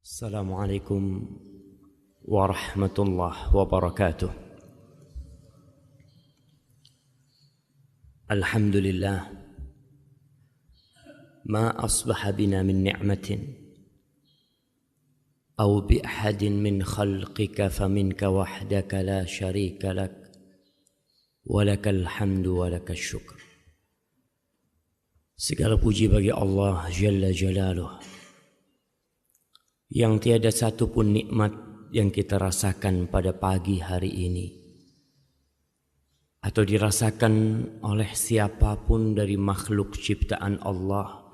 Assalamualaikum warahmatullahi wabarakatuh. Alhamdulillah ma asbaha bina min ni'matin aw bi ahadin min khalqika faminka wahdaka la syarika lak walakal hamdu walakal syukr. Segala puji bagi Allah Jalla Jalaluh, yang tiada satu pun nikmat yang kita rasakan pada pagi hari ini atau dirasakan oleh siapapun dari makhluk ciptaan Allah,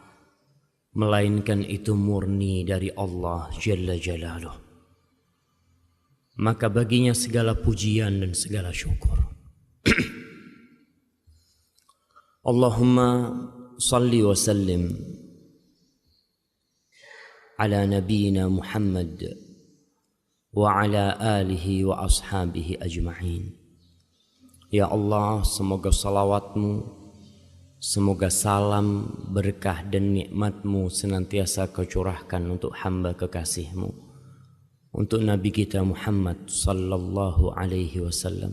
melainkan itu murni dari Allah Jalla Jalaluh. Maka baginya segala pujian dan segala syukur. Allahumma salli wa sallim ala nabiyyina Muhammad wa ala alihi wa ashabihi ajma'in. Ya Allah, semoga salawatmu, semoga salam, berkah dan nikmatmu senantiasa kau curahkan untuk hamba kekasihmu, untuk Nabi kita Muhammad sallallahu alaihi wasallam,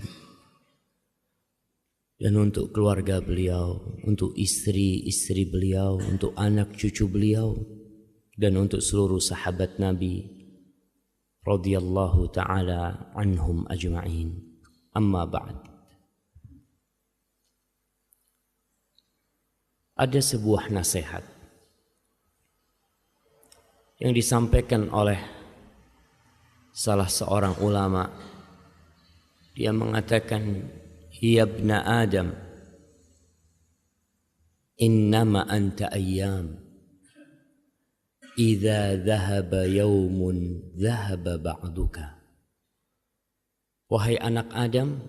dan untuk keluarga beliau, untuk istri-istri beliau, untuk anak cucu beliau, dan untuk seluruh sahabat Nabi radhiyallahu ta'ala anhum ajma'in. Amma ba'd. Ada sebuah nasihat yang disampaikan oleh salah seorang ulama. Dia mengatakan, ya ibna Adam, innama anta ayyam, idza dhahaba yaumun dhahaba ba'duka. Wahai anak Adam,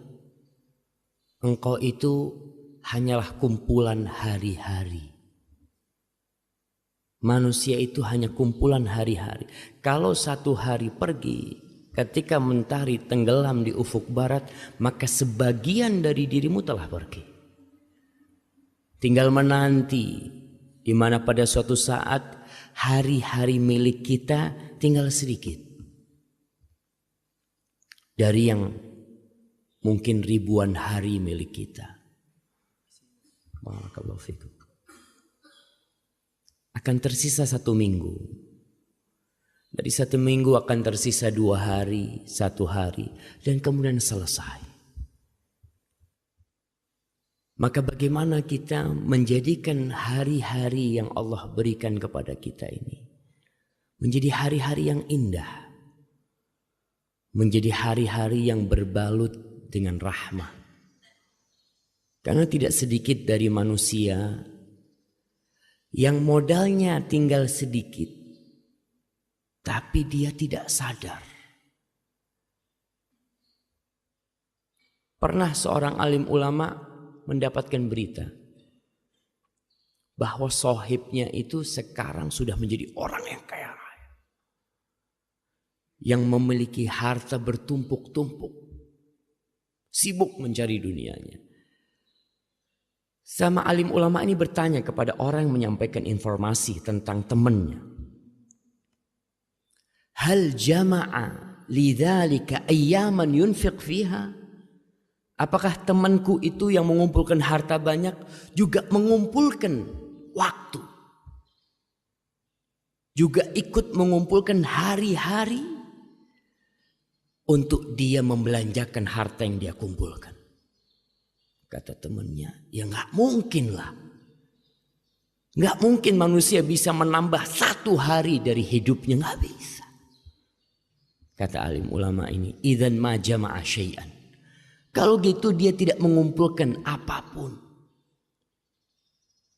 engkau itu hanyalah kumpulan hari-hari. Manusia itu hanya kumpulan hari-hari. Kalau satu hari pergi, ketika mentari tenggelam di ufuk barat, maka sebagian dari dirimu telah pergi. Tinggal menanti, di mana pada suatu saat hari-hari milik kita tinggal sedikit dari yang mungkin ribuan hari milik kita. Barakallahu fikum. Akan tersisa 1 minggu. Dari 1 minggu akan tersisa 2 hari, 1 hari, dan kemudian selesai. Maka bagaimana kita menjadikan hari-hari yang Allah berikan kepada kita ini menjadi hari-hari yang indah, menjadi hari-hari yang berbalut dengan rahmah. Karena tidak sedikit dari manusia yang modalnya tinggal sedikit, tapi dia tidak sadar. Pernah seorang alim ulama mendapatkan berita bahwa sohibnya itu sekarang sudah menjadi orang yang kaya raya, yang memiliki harta bertumpuk-tumpuk, sibuk mencari dunianya. Sama alim ulama ini bertanya kepada orang yang menyampaikan informasi tentang temannya, hal jama'a lidzalika ayyaman yunfiq fiha? Apakah temanku itu yang mengumpulkan harta banyak juga mengumpulkan waktu, juga ikut mengumpulkan hari-hari untuk dia membelanjakan harta yang dia kumpulkan? Kata temannya, ya nggak mungkin lah. Nggak mungkin manusia bisa menambah 1 hari dari hidupnya, nggak bisa. Kata alim ulama ini, idzan ma jama'a syai'an. Kalau gitu dia tidak mengumpulkan apapun.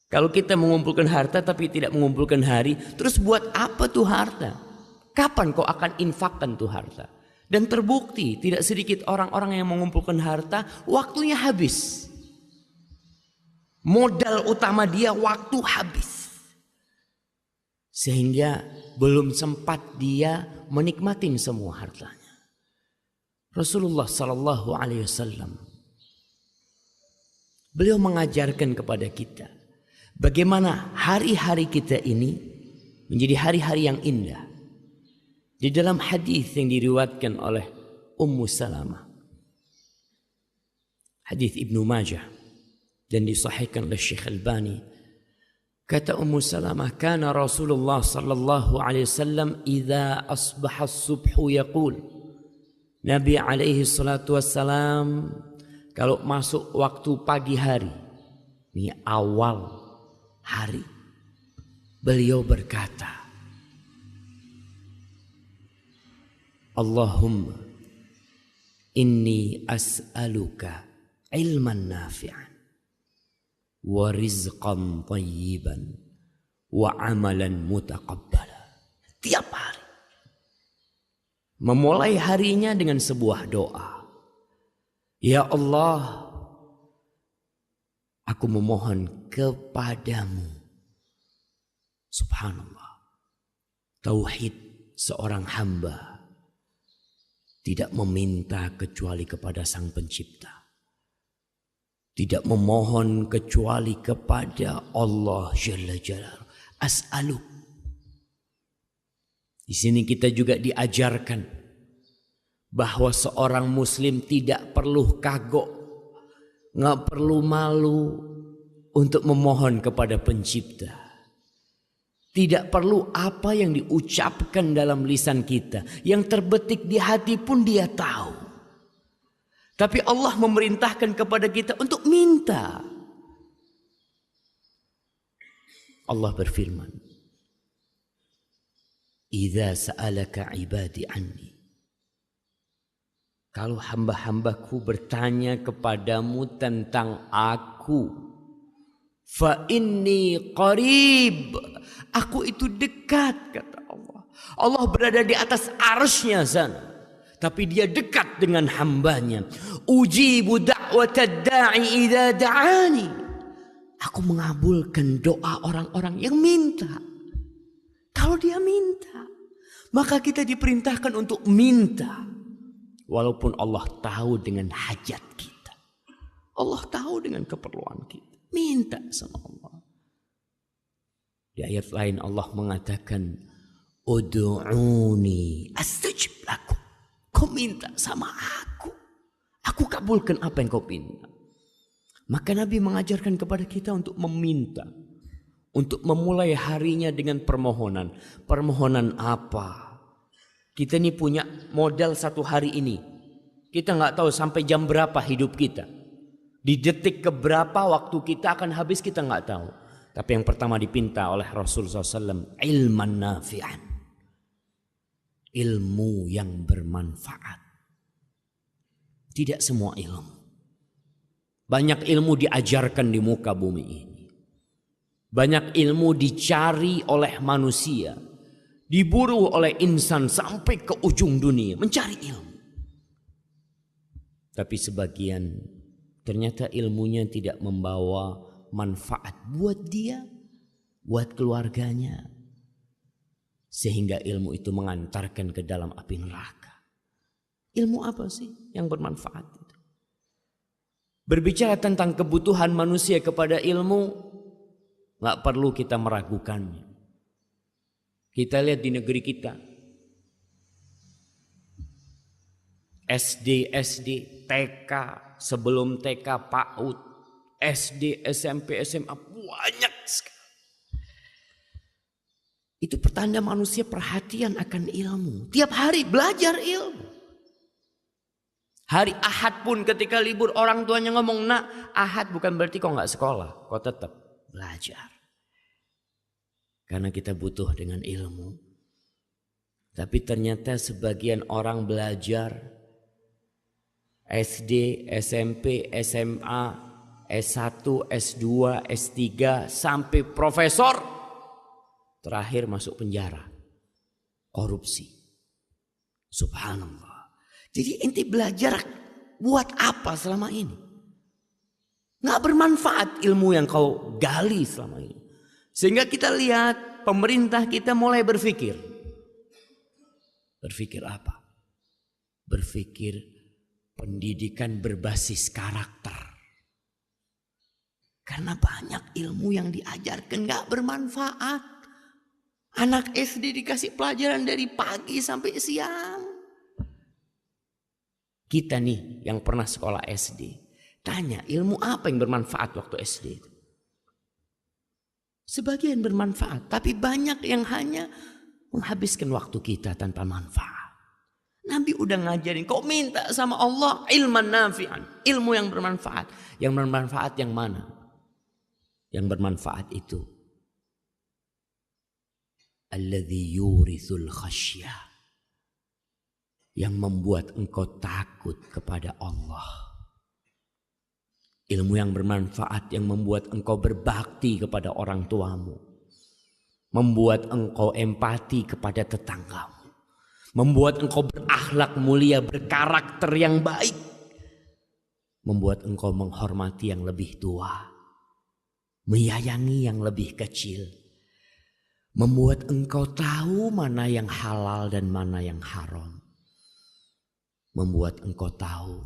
Kalau kita mengumpulkan harta tapi tidak mengumpulkan hari, terus buat apa tuh harta? Kapan kau akan infakkan tuh harta? Dan terbukti tidak sedikit orang-orang yang mengumpulkan harta, waktunya habis. Modal utama dia waktu habis. Sehingga belum sempat dia menikmati semua hartanya. Rasulullah sallallahu alaihi wasallam, beliau mengajarkan kepada kita bagaimana hari-hari kita ini menjadi hari-hari yang indah. Di dalam hadis yang diriwayatkan oleh Ummu Salamah, hadis Ibnu Majah dan disahihkan oleh Syekh Albani, kata Ummu Salamah, kana Rasulullah sallallahu alaihi wasallam idza asbaha as-subhu yaqul, Nabi alaihi salatu wassalam kalau masuk waktu pagi hari, ini awal hari, beliau berkata, Allahumma inni as'aluka ilman nafi'an wa rizqan tayyiban wa amalan mutaqabbala. Tiap hari memulai harinya dengan sebuah doa. Ya Allah, aku memohon kepadamu. Subhanallah. Tauhid seorang hamba tidak meminta kecuali kepada Sang Pencipta. Tidak memohon kecuali kepada Allah Jalla Jalaluhu. As'aluk. Di sini kita juga diajarkan bahwa seorang muslim tidak perlu kagok, nggak perlu malu untuk memohon kepada Pencipta. Tidak perlu apa yang diucapkan dalam lisan kita, yang terbetik di hati pun Dia tahu. Tapi Allah memerintahkan kepada kita untuk minta. Allah berfirman, "Idza sa'alaka 'ibadi anni." Kalau hamba-hambaku bertanya kepadamu tentang aku, fa inni qarib. Aku itu dekat, kata Allah. Allah berada di atas arsy-Nya sana, tapi Dia dekat dengan hambanya. Ujibu da'watad da'i idza da'ani. Aku mengabulkan doa orang-orang yang minta. Kalau dia minta, maka kita diperintahkan untuk minta. Walaupun Allah tahu dengan hajat kita, Allah tahu dengan keperluan kita, minta sama Allah. Di ayat lain Allah mengatakan, Ud'uni astajib lakum. Kau minta sama aku kabulkan apa yang kau minta. Maka Nabi mengajarkan kepada kita untuk meminta, untuk memulai harinya dengan permohonan. Permohonan apa? Kita ini punya modal satu hari ini. Kita nggak tahu sampai jam berapa hidup kita. Di detik keberapa waktu kita akan habis kita nggak tahu. Tapi yang pertama dipinta oleh Rasulullah SAW, ilman nafi'an. Ilmu yang bermanfaat. Tidak semua ilmu. Banyak ilmu diajarkan di muka bumi ini. Banyak ilmu dicari oleh manusia. Diburu oleh insan sampai ke ujung dunia mencari ilmu. Tapi sebagian ternyata ilmunya tidak membawa manfaat buat dia, buat keluarganya. Sehingga ilmu itu mengantarkan ke dalam api neraka. Ilmu apa sih yang bermanfaat itu? Berbicara tentang kebutuhan manusia kepada ilmu, gak perlu kita meragukannya. Kita lihat di negeri kita. SD, TK, sebelum TK, PAUD, SD, SMP, SMA, banyak sekali. Itu pertanda manusia perhatian akan ilmu. Tiap hari belajar ilmu. Hari Ahad pun ketika libur orang tuanya ngomong, nak, Ahad bukan berarti kau gak sekolah. Kau tetap belajar. Karena kita butuh dengan ilmu. Tapi ternyata sebagian orang belajar SD, SMP, SMA, S1, S2, S3 sampai profesor. Terakhir masuk penjara. Korupsi. Subhanallah. Jadi ente belajar buat apa selama ini? Nggak bermanfaat ilmu yang kau gali selama ini. Sehingga kita lihat pemerintah kita mulai berpikir. Berpikir apa? Berpikir pendidikan berbasis karakter. Karena banyak ilmu yang diajarkan nggak bermanfaat. Anak SD dikasih pelajaran dari pagi sampai siang. Kita nih yang pernah sekolah SD, tanya ilmu apa yang bermanfaat waktu SD? Sebagian bermanfaat, tapi banyak yang hanya menghabiskan waktu kita tanpa manfaat. Nabi udah ngajarin, kau minta sama Allah ilman nafi'an, ilmu yang bermanfaat. Yang bermanfaat yang mana? Yang bermanfaat itu alladzi yurithul khasyah, yang membuat engkau takut kepada Allah. Ilmu yang bermanfaat yang membuat engkau berbakti kepada orang tuamu, membuat engkau empati kepada tetanggamu, membuat engkau berakhlak mulia, berkarakter yang baik, membuat engkau menghormati yang lebih tua, menyayangi yang lebih kecil, membuat engkau tahu mana yang halal dan mana yang haram, membuat engkau tahu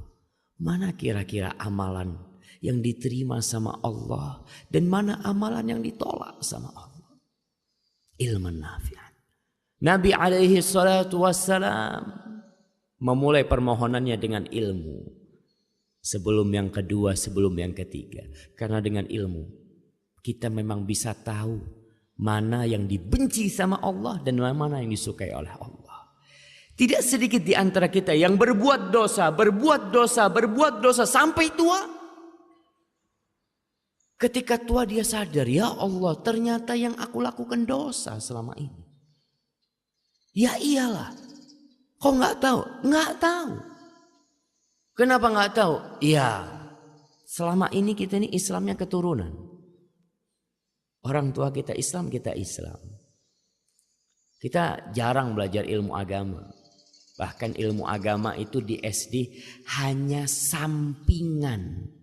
mana kira-kira amalan yang diterima sama Allah dan mana amalan yang ditolak sama Allah. Ilmu nafi'an. Nabi alaihi salatu wassalam memulai permohonannya dengan ilmu. Sebelum yang kedua, sebelum yang ketiga. Karena dengan ilmu kita memang bisa tahu mana yang dibenci sama Allah dan mana yang disukai oleh Allah. Tidak sedikit di antara kita yang berbuat dosa sampai tua. Ketika tua dia sadar, ya Allah ternyata yang aku lakukan dosa selama ini. Ya iyalah. Kok nggak tahu? Nggak tahu. Kenapa nggak tahu? Ya, selama ini kita ini Islamnya keturunan. Orang tua kita Islam, kita Islam. Kita jarang belajar ilmu agama. Bahkan ilmu agama itu di SD hanya sampingan.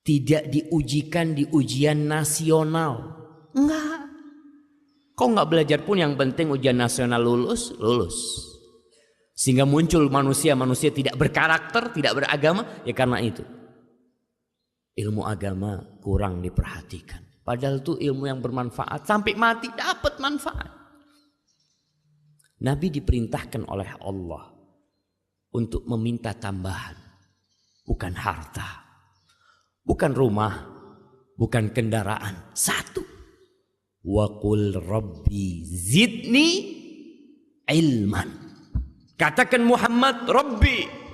Tidak diujikan di ujian nasional. Enggak. Kok nggak belajar pun yang penting ujian nasional lulus. Sehingga muncul manusia tidak berkarakter, tidak beragama. Ya karena itu. Ilmu agama kurang diperhatikan. Padahal itu ilmu yang bermanfaat. Sampai mati dapat manfaat. Nabi diperintahkan oleh Allah untuk meminta tambahan. Bukan harta. Bukan rumah, bukan kendaraan. Satu. Wa qul rabbi zidni ilman. Katakan Muhammad, Rabbi.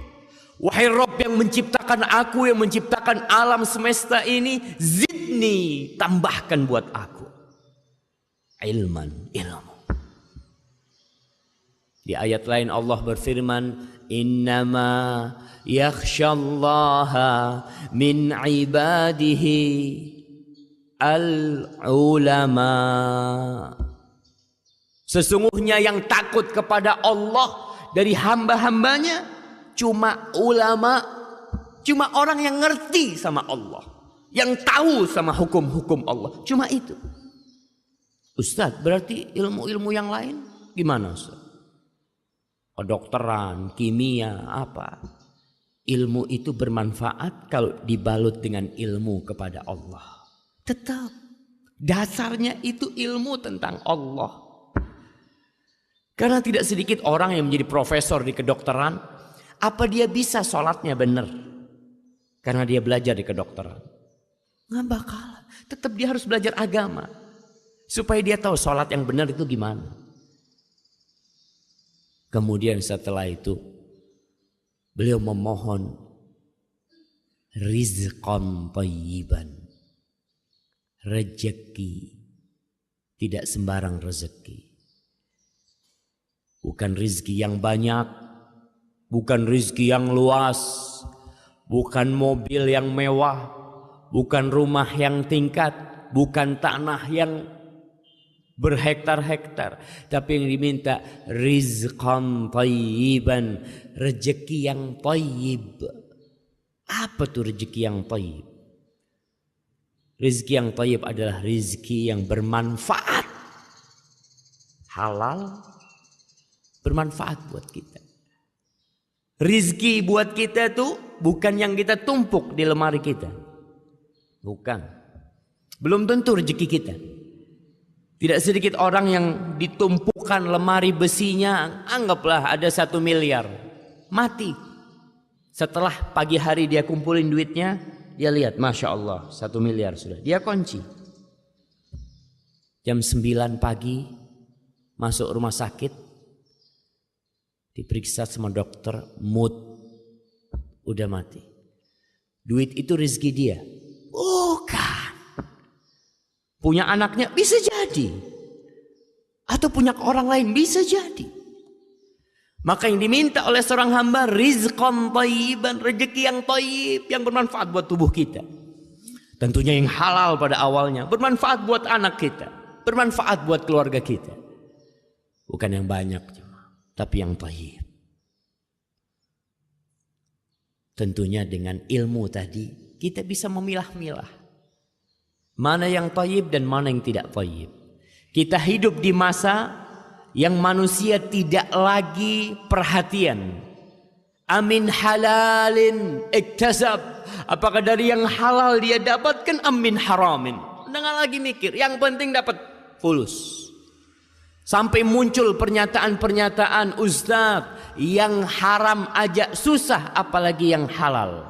Wahai Rabb yang menciptakan aku, yang menciptakan alam semesta ini. Zidni, tambahkan buat aku. Ilman, ilmu. Di ayat lain Allah berfirman, innama yakhshallaha min ibadihi al-ulama. Sesungguhnya yang takut kepada Allah dari hamba-hambanya cuma ulama, cuma orang yang ngerti sama Allah, yang tahu sama hukum-hukum Allah. Cuma itu. Ustaz, berarti ilmu-ilmu yang lain gimana Ustaz? Kedokteran, kimia, apa? Ilmu itu bermanfaat kalau dibalut dengan ilmu kepada Allah. Tetap dasarnya itu ilmu tentang Allah. Karena tidak sedikit orang yang menjadi profesor di kedokteran, apa dia bisa sholatnya benar? Karena dia belajar di kedokteran. Nggak bakal. Tetap dia harus belajar agama supaya dia tahu sholat yang benar itu gimana. Kemudian setelah itu beliau memohon rizqan thayyiban, rezeki, tidak sembarang rezeki. Bukan rezeki yang banyak, bukan rezeki yang luas, bukan mobil yang mewah, bukan rumah yang tingkat, bukan tanah yang berhektar-hektar, tapi yang diminta rizqan thayyiban, rezeki yang thayyib. Apa tuh rezeki yang thayyib? Rezeki yang thayyib adalah rezeki yang bermanfaat, halal, bermanfaat buat kita. Rezeki buat kita tuh bukan yang kita tumpuk di lemari kita, bukan. Belum tentu rezeki kita. Tidak sedikit orang yang ditumpukan lemari besinya, anggaplah ada 1 miliar, mati. Setelah pagi hari dia kumpulin duitnya, dia lihat, Masya Allah 1 miliar sudah, dia kunci. Jam 9 pagi masuk rumah sakit, diperiksa sama dokter, mood, udah mati. Duit itu rezeki dia? Bukan. Punya anaknya bisa jadi, atau punya orang lain bisa jadi. Maka yang diminta oleh seorang hamba, rizqan thayyiban, rezeki yang thayyib, yang bermanfaat buat tubuh kita. Tentunya yang halal pada awalnya, bermanfaat buat anak kita, bermanfaat buat keluarga kita. Bukan yang banyak cuma, tapi yang thayyib. Tentunya dengan ilmu tadi kita bisa memilah-milah mana yang thayyib dan mana yang tidak thayyib. Kita hidup di masa yang manusia tidak lagi perhatian. Amin halalin iktasab, apakah dari yang halal dia dapatkan, amin haramin. Jangan lagi mikir, yang penting dapat fulus. Sampai muncul pernyataan-pernyataan ustaz, yang haram aja susah apalagi yang halal.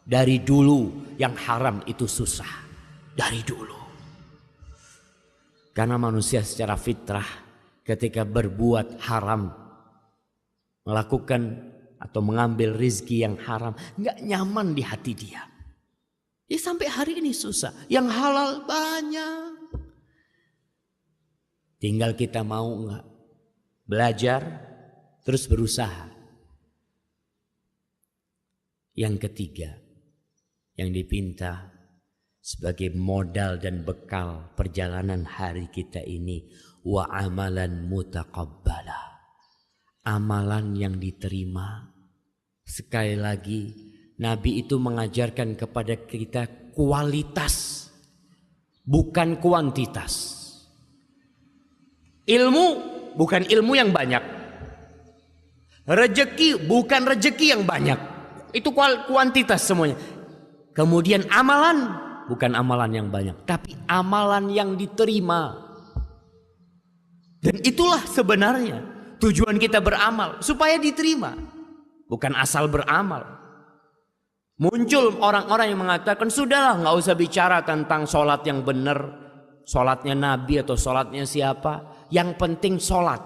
Dari dulu yang haram itu susah. Dari dulu. Karena manusia secara fitrah ketika berbuat haram, melakukan atau mengambil rizki yang haram, nggak nyaman di hati dia. Ya sampai hari ini susah. Yang halal banyak. Tinggal kita mau nggak belajar terus berusaha. Yang ketiga yang dipinta sebagai modal dan bekal perjalanan hari kita ini, wa amalan mutaqabbala, amalan yang diterima. Sekali lagi Nabi itu mengajarkan kepada kita kualitas, bukan kuantitas. Ilmu bukan ilmu yang banyak, rezeki bukan rezeki yang banyak, itu kuantitas semuanya. Kemudian amalan bukan amalan yang banyak, tapi amalan yang diterima. Dan itulah sebenarnya tujuan kita beramal, supaya diterima, bukan asal beramal. Muncul orang-orang yang mengatakan, sudahlah nggak usah bicara tentang sholat yang benar, sholatnya Nabi atau sholatnya siapa, yang penting sholat.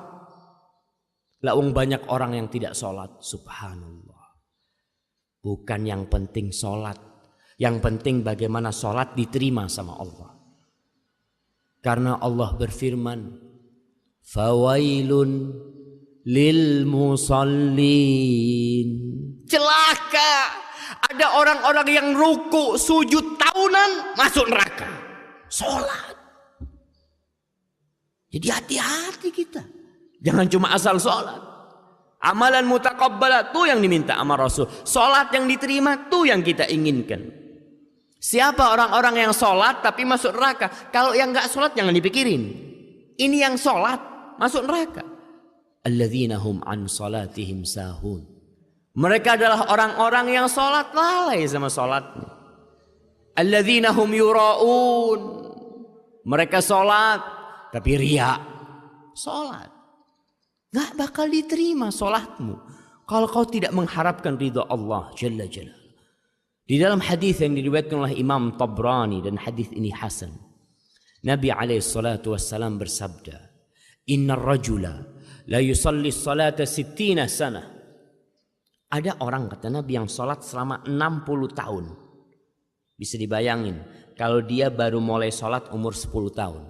Lah banyak orang yang tidak sholat, subhanallah. Bukan yang penting sholat, yang penting bagaimana sholat diterima sama Allah. Karena Allah berfirman, fawailun lil musallin. Celaka, ada orang-orang yang ruku sujud tahunan masuk neraka. Sholat. Jadi hati-hati kita. Jangan cuma asal sholat. Amalan mutaqabbalah itu yang diminta sama Rasul. Sholat yang diterima itu yang kita inginkan. Siapa orang-orang yang sholat tapi masuk neraka? Kalau yang gak sholat jangan dipikirin. Ini yang sholat masuk neraka. Alladzina hum an salatihim sahun. Mereka adalah orang-orang yang sholat lalai sama sholatnya. Alladzina hum yura'un. Mereka sholat tapi riya. Sholat gak bakal diterima sholatmu kalau kau tidak mengharapkan ridha Allah Jalla Jalla. Di dalam hadis yang diriwayatkan oleh Imam Tabrani dan hadis ini hasan, Nabi alaihissalatu wassalam bersabda, Innar rajula la yusalli salata 60 sana. Ada orang, kata Nabi, yang sholat selama 60 tahun. Bisa dibayangin kalau dia baru mulai sholat umur 10 tahun,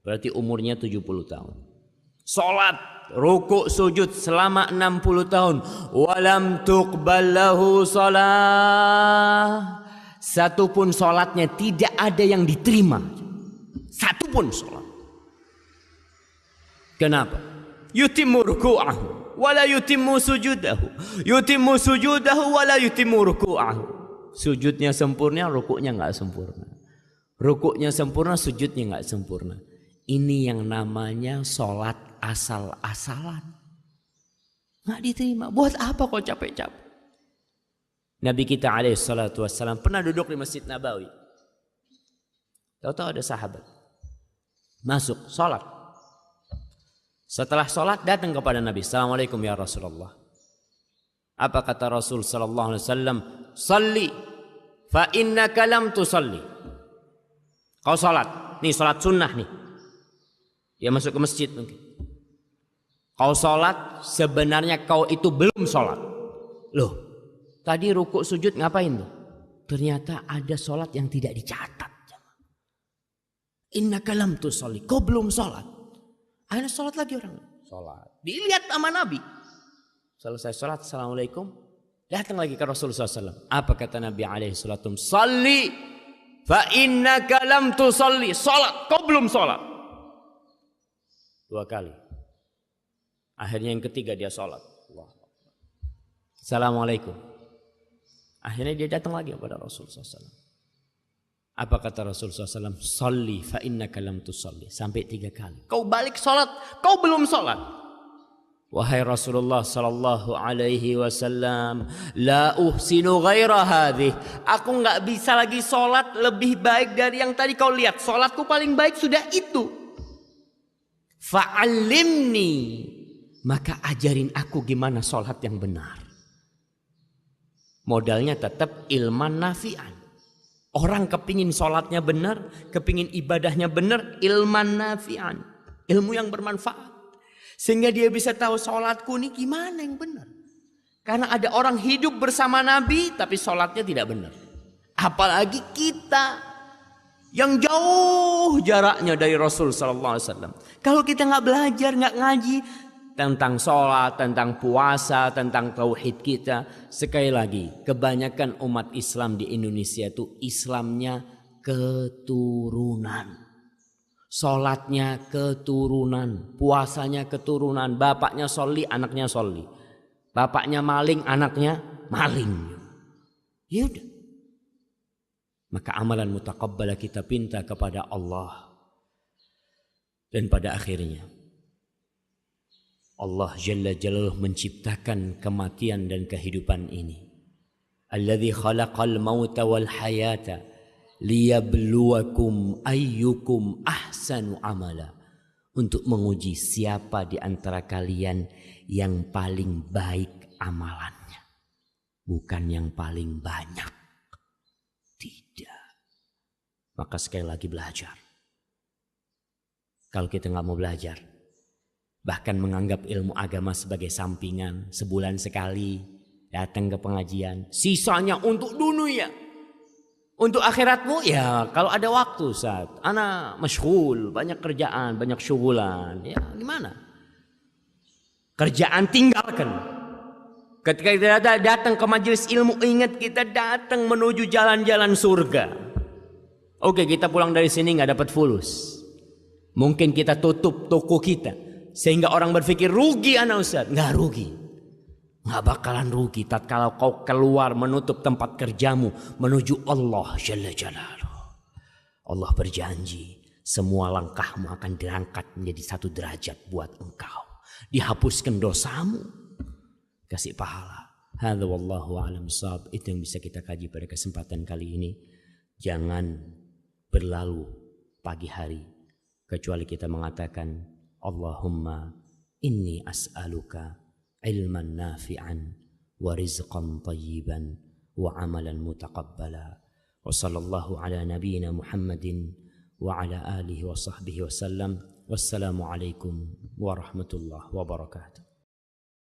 berarti umurnya 70 tahun. Sholat ruku sujud selama 60 tahun, walam tuqbal lahu shalah, satu pun sholatnya tidak ada yang diterima, satu pun sholat. Kenapa? Yutimmu ruku'ahu wala yutimmu sujudahu, yutimmu sujudahu wala yutimmu ruku'ahu. Sujudnya sempurna, rukuknya nggak sempurna. Rukuknya sempurna, sujudnya nggak sempurna. Ini yang namanya sholat asal-asalan. Nggak diterima. Buat apa kau capek-capek? Nabi kita alaihissalatu wassalam pernah duduk di Masjid Nabawi. Tahu-tahu ada sahabat Masuk, sholat. Setelah sholat datang kepada Nabi. Assalamualaikum ya Rasulullah. Apa kata Rasul sallallahu alaihi wasallam? Salli fa innaka lam tusalli. Kau sholat. Nih sholat sunnah nih. Dia masuk ke masjid mungkin. Kau sholat, sebenarnya kau itu belum sholat. Loh, tadi rukuk sujud ngapain tuh? Ternyata ada sholat yang tidak dicatat. Innaka lam tusalli. Kau belum sholat. Akhirnya sholat lagi orang. Sholat. Dilihat sama Nabi. Selesai sholat, assalamualaikum. Datang lagi ke Rasulullah SAW. Apa kata Nabi alaihissalam? Salli fa innaka lam tusalli. Sholat, kau belum sholat. 2 kali. Akhirnya yang ketiga dia sholat. Assalamualaikum. Akhirnya dia datang lagi kepada Rasulullah SAW. Apa kata Rasulullah SAW? Salli fa innaka lam tusalli. Sampai 3 kali. Kau balik sholat, kau belum sholat. Wahai Rasulullah sallallahu alaihi wasallam, la uhsinu ghaira hadhih. Aku enggak bisa lagi sholat lebih baik dari yang tadi kau lihat. Sholatku paling baik sudah itu. Fa'allimni. Maka ajarin aku gimana sholat yang benar. Modalnya tetap ilman nafi'an. Orang kepingin sholatnya benar, kepingin ibadahnya benar, ilman nafi'an. Ilmu yang bermanfaat. Sehingga dia bisa tahu sholatku ini gimana yang benar. Karena ada orang hidup bersama Nabi tapi sholatnya tidak benar. Apalagi kita yang jauh jaraknya dari Rasul sallallahu alaihi wasallam. Kalau kita nggak belajar, nggak ngaji tentang sholat, tentang puasa, tentang tauhid kita. Sekali lagi, kebanyakan umat Islam di Indonesia itu Islamnya keturunan. Sholatnya keturunan, puasanya keturunan. Bapaknya sholli, anaknya sholli. Bapaknya maling, anaknya maling. Ya udah. Maka amalan mutaqabbala kita pinta kepada Allah. Dan pada akhirnya Allah Jalla Jalaluhu menciptakan kematian dan kehidupan ini. Alladzi khalaqal mauta wal hayata liyabluwakum ayyukum ahsanu amala. Untuk menguji siapa di antara kalian yang paling baik amalannya. Bukan yang paling banyak. Tidak. Maka sekali lagi belajar. Kalau kita nggak mau belajar, bahkan menganggap ilmu agama sebagai sampingan, sebulan sekali datang ke pengajian, sisanya untuk dunia, untuk akhiratmu ya kalau ada waktu saat ana masyghul, banyak kerjaan, banyak syugulan, ya gimana? Kerjaan tinggalkan. Ketika kita datang ke majelis ilmu, ingat kita datang menuju jalan-jalan surga. Oke, kita pulang dari sini nggak dapat fulus. Mungkin kita tutup toko kita. Sehingga orang berpikir rugi anak Ustaz. Nggak rugi. Nggak bakalan rugi. Tatkala kau keluar menutup tempat kerjamu menuju Allah Jalla Jalaluhu. Allah berjanji semua langkahmu akan diangkat menjadi 1 derajat buat engkau. Dihapuskan dosamu. Kasih pahala. Hadza wallahu a'lam bissawab. Itu yang bisa kita kaji pada kesempatan kali ini. Jangan berlalu pagi hari kecuali kita mengatakan Allahumma inni as'aluka ilman nafi'an wa rizqan tayyiban wa amalan mutaqabbala. Wa sallallahu ala nabiyyina Muhammadin wa ala alihi wa sahbihi wa sallam. Wassalamu alaikum warahmatullahi wabarakatuh.